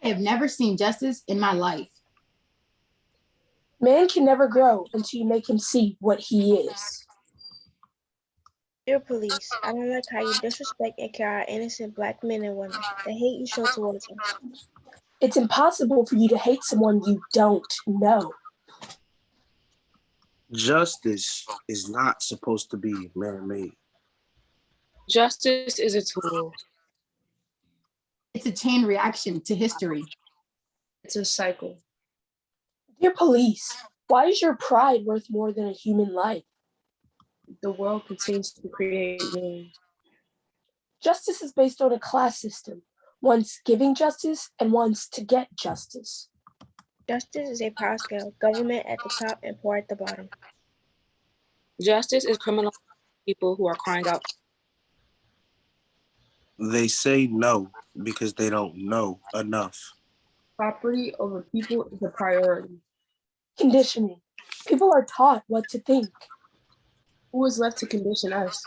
I have never seen justice in my life. Man can never grow until you make him see what he is. Dear police, I don't like how you disrespect and kill our innocent Black men and women. The hate you show towards us. It's impossible for you to hate someone you don't know. Justice is not supposed to be man-made. Justice is a tool. It's a chain reaction to history. It's a cycle. Dear police, why is your pride worth more than a human life? The world continues to create wounds. Justice is based on a class system, one's giving justice and one's to get justice. Justice is a power scale, government at the top and poor at the bottom. Justice is criminalizing people who are crying out. They say no because they don't know enough. Property over people is a priority. Conditioning. People are taught what to think. Who is left to condition us?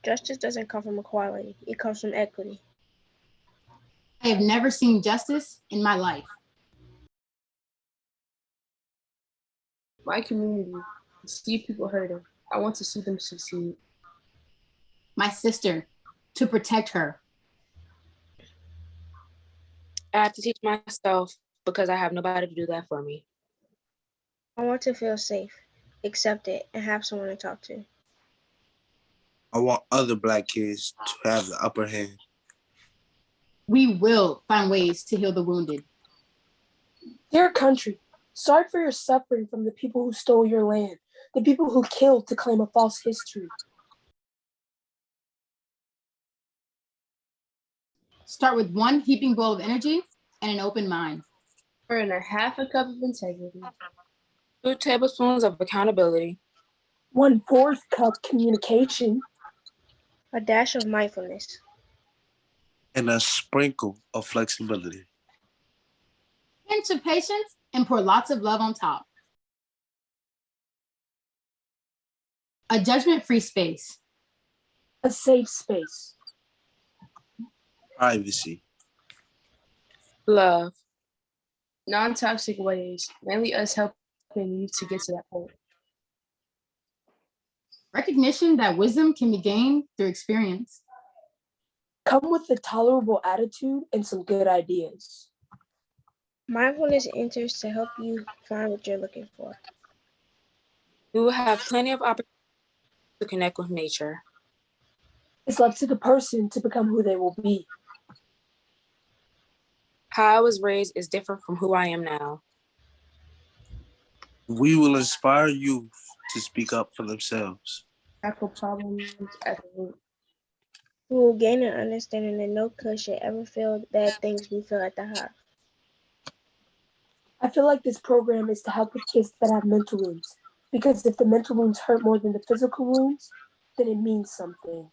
Justice doesn't come from equality, it comes from equity. I have never seen justice in my life. My community, see people hurting. I want to see them succeed. My sister, to protect her. I have to teach myself because I have nobody to do that for me. I want to feel safe, accepted, and have someone to talk to. I want other Black kids to have the upper hand. We will find ways to heal the wounded. Dear country, sorry for your suffering from the people who stole your land, the people who killed to claim a false history. Start with one heaping bowl of energy and an open mind. And a half a cup of integrity. 2 tablespoons of accountability. 1/4 cup communication. A dash of mindfulness. And a sprinkle of flexibility. Pinch of patience and pour lots of love on top. A judgment-free space. A safe space. Privacy. Love. Non-toxic ways, mainly us helping you to get to that point. Recognition that wisdom can be gained through experience. Come with a tolerable attitude and some good ideas. Mindfulness enters to help you find what you're looking for. We will have plenty of opportunities to connect with nature. It's left to the person to become who they will be. How I was raised is different from who I am now. We will inspire youth to speak up for themselves. Tackle problems at the root. We will gain an understanding that no kid should ever feel the things we feel at the Hive. I feel like this program is to help with kids that have mental wounds, because if the mental wounds hurt more than the physical wounds, then it means something.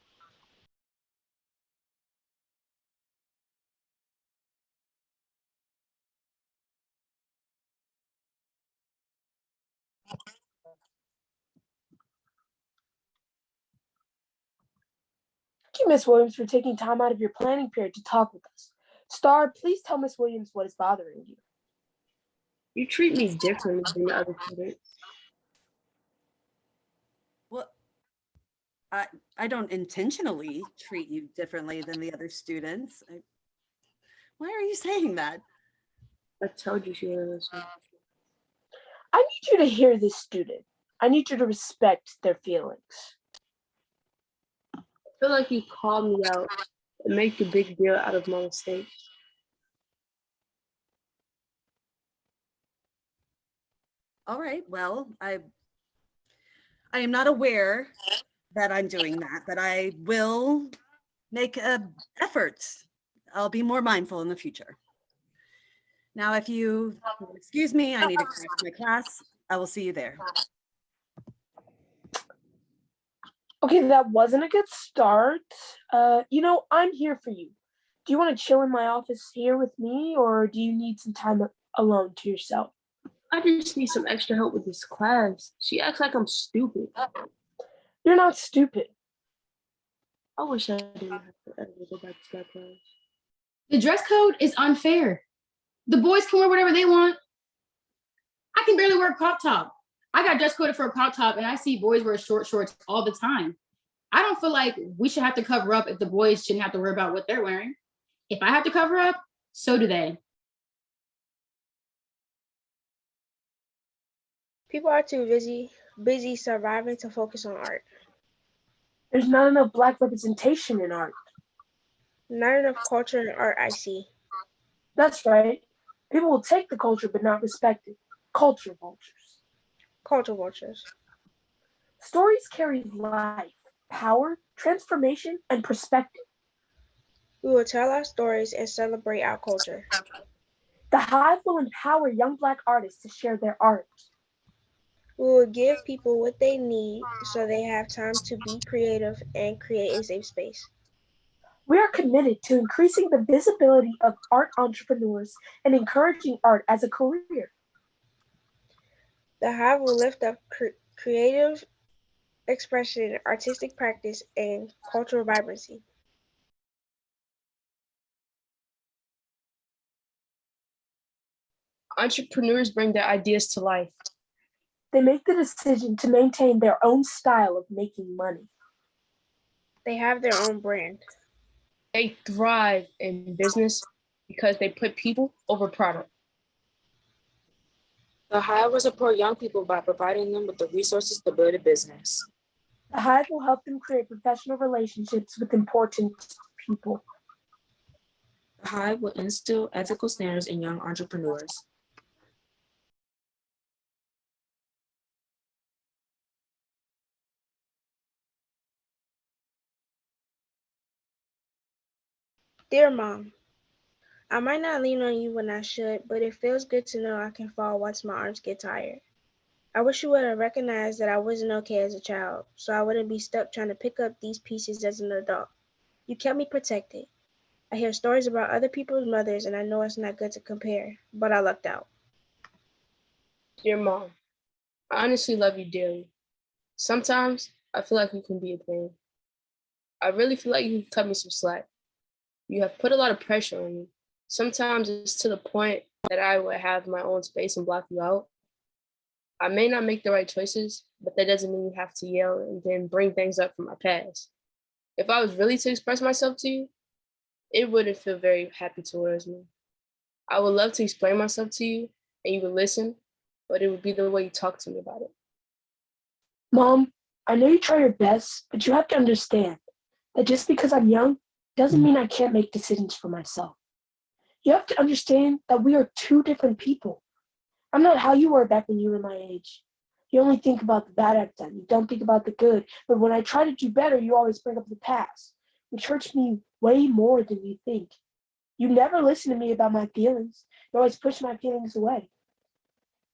Thank you, Miss Williams, for taking time out of your planning period to talk with us. Star, please tell Miss Williams what is bothering you. You treat me differently than the other students. Well, I don't intentionally treat you differently than the other students. Why are you saying that? I told you she was listening. I need you to hear this student. I need you to respect their feelings. I feel like you called me out and make a big deal out of my mistakes. All right, well, I am not aware that I'm doing that, but I will make efforts. I'll be more mindful in the future. Now, if you excuse me, I need to crash my class. I will see you there. Okay, that wasn't a good start. I'm here for you. Do you want to chill in my office here with me, or do you need some time alone to yourself? I just need some extra help with this class. She acts like I'm stupid. You're not stupid. I wish I didn't have to ever go back to that class. The dress code is unfair. The boys can wear whatever they want. I can barely wear a crop top. I got dress coded for a crop top and I see boys wear short shorts all the time. I don't feel like we should have to cover up if the boys shouldn't have to worry about what they're wearing. If I have to cover up, so do they. People are too busy surviving to focus on art. There's not enough Black representation in art. Not enough culture in art, I see. That's right. People will take the culture but not respect it. Culture vultures. Culture vultures. Stories carry life, power, transformation, and perspective. We will tell our stories and celebrate our culture. The Hive will empower young Black artists to share their art. We will give people what they need so they have time to be creative and create a safe space. We are committed to increasing the visibility of art entrepreneurs and encouraging art as a career. The Hive will lift up creative expression, artistic practice, and cultural vibrancy. Entrepreneurs bring their ideas to life. They make the decision to maintain their own style of making money. They have their own brand. They thrive in business because they put people over product. The Hive will support young people by providing them with the resources to build a business. The Hive will help them create professional relationships with important people. The Hive will instill ethical standards in young entrepreneurs. Dear Mom, I might not lean on you when I should, but it feels good to know I can fall once my arms get tired. I wish you would have recognized that I wasn't okay as a child, so I wouldn't be stuck trying to pick up these pieces as an adult. You kept me protected. I hear stories about other people's mothers, and I know it's not good to compare, but I lucked out. Dear Mom, I honestly love you dearly. Sometimes I feel like you can be a pain. I really feel like you can cut me some slack. You have put a lot of pressure on me. Sometimes it's to the point that I would have my own space and block you out. I may not make the right choices, but that doesn't mean you have to yell and then bring things up from my past. If I was really to express myself to you, it wouldn't feel very happy towards me. I would love to explain myself to you and you would listen, but it would be the way you talk to me about it. Mom, I know you try your best, but you have to understand that just because I'm young doesn't mean I can't make decisions for myself. You have to understand that we are two different people. I'm not how you were back when you were my age. You only think about the bad I've done. You don't think about the good. But when I try to do better, you always bring up the past, which hurts me way more than you think. You never listen to me about my feelings. You always push my feelings away.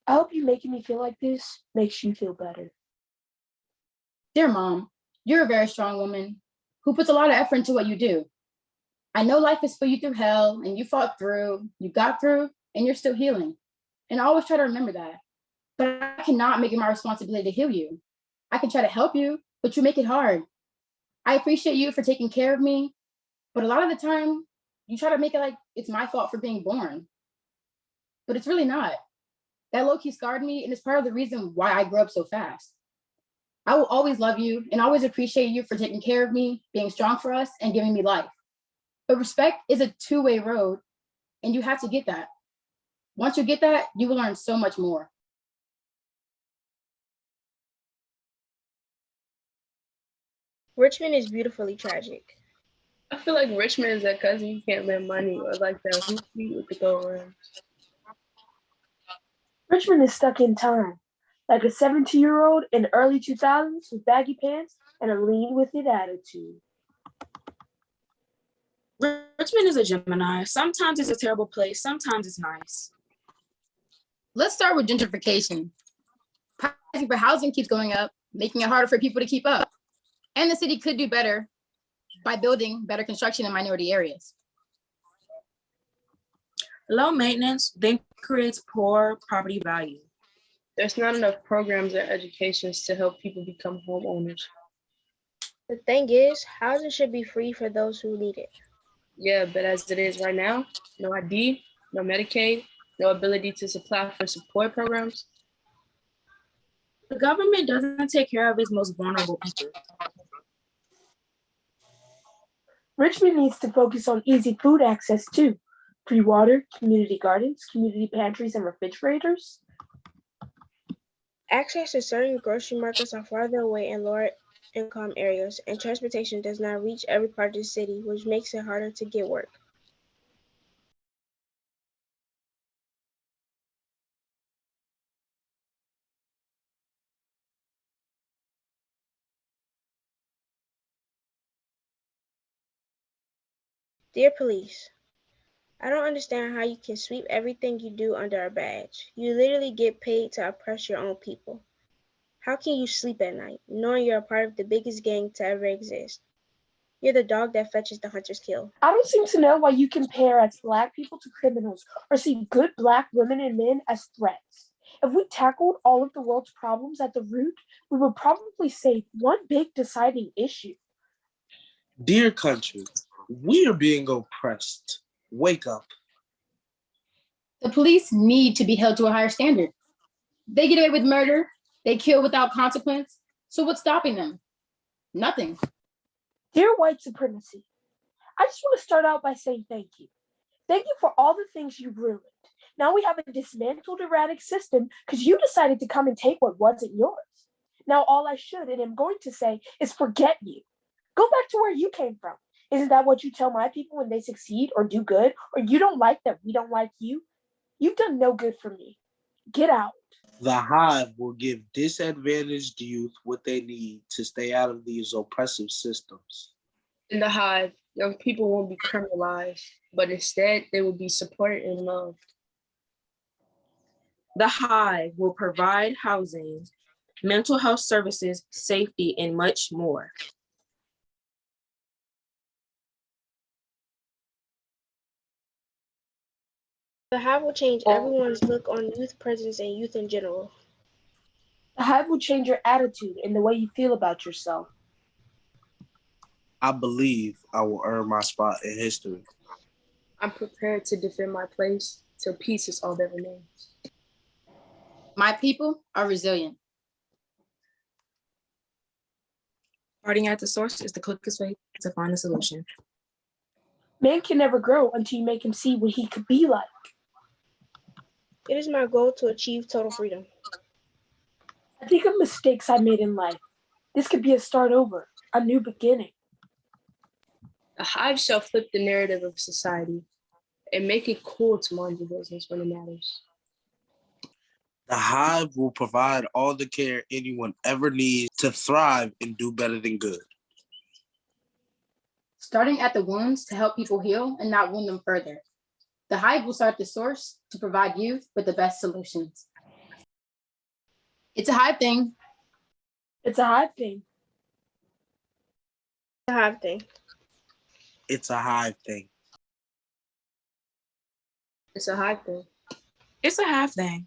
I hope you making me feel like this makes you feel better. Dear Mom, you're a very strong woman who puts a lot of effort into what you do. I know life has put you through hell and you fought through, you got through, and you're still healing. And I always try to remember that. But I cannot make it my responsibility to heal you. I can try to help you, but you make it hard. I appreciate you for taking care of me, but a lot of the time, you try to make it like it's my fault for being born. But it's really not. That low-key scarred me, and it's part of the reason why I grew up so fast. I will always love you and always appreciate you for taking care of me, being strong for us, and giving me life. But respect is a two-way road, and you have to get that. Once you get that, you will learn so much more. Richmond is beautifully tragic. I feel like Richmond is that cousin you can't lend money or like that hoopty with the go around. Richmond is stuck in time, like a 17-year-old in the early 2000s with baggy pants and a lean with it attitude. Richmond is a Gemini. Sometimes it's a terrible place, sometimes it's nice. Let's start with gentrification. Pricing for housing keeps going up, making it harder for people to keep up. And the city could do better by building better construction in minority areas. Low maintenance then creates poor property value. There's not enough programs or educations to help people become homeowners. The thing is, housing should be free for those who need it. Yeah, but as it is right now, no ID, no Medicaid, no ability to supply for support programs. The government doesn't take care of its most vulnerable people. Richmond needs to focus on easy food access too. Free water, community gardens, community pantries, and refrigerators. Access to certain grocery markets are farther away in lower income areas, and transportation does not reach every part of the city, which makes it harder to get work. Dear police, I don't understand how you can sweep everything you do under a badge. You literally get paid to oppress your own people. How can you sleep at night, knowing you're a part of the biggest gang to ever exist? You're the dog that fetches the hunter's kill. I don't seem to know why you compare us Black people to criminals or see good Black women and men as threats. If we tackled all of the world's problems at the root, we would probably save one big deciding issue. Dear country, we are being oppressed. Wake up. The police need to be held to a higher standard. They get away with murder, they kill without consequence. So what's stopping them? Nothing. Dear white supremacy, I just want to start out by saying thank you. Thank you for all the things you ruined. Now we have a dismantled erratic system because you decided to come and take what wasn't yours. Now all I should and am going to say is forget you. Go back to where you came from. Isn't that what you tell my people when they succeed or do good, or you don't like that we don't like you? You've done no good for me. Get out. The Hive will give disadvantaged youth what they need to stay out of these oppressive systems. In the Hive, young people won't be criminalized, but instead they will be supported and loved. The Hive will provide housing, mental health services, safety, and much more. The Hive will change everyone's look on youth presence and youth in general. The Hive will change your attitude and the way you feel about yourself. I believe I will earn my spot in history. I'm prepared to defend my place till peace is all that remains. My people are resilient. Starting at the source is the quickest way to find a solution. Man can never grow until you make him see what he could be like. It is my goal to achieve total freedom. I think of mistakes I made in life. This could be a start over, a new beginning. The Hive shall flip the narrative of society and make it cool to mind your business when it matters. The Hive will provide all the care anyone ever needs to thrive and do better than good. Starting at the wounds to help people heal and not wound them further. The Hive will start the source to provide youth with the best solutions. It's a Hive thing. It's a Hive thing. The Hive thing. It's a Hive thing. It's a Hive thing. It's a Hive thing.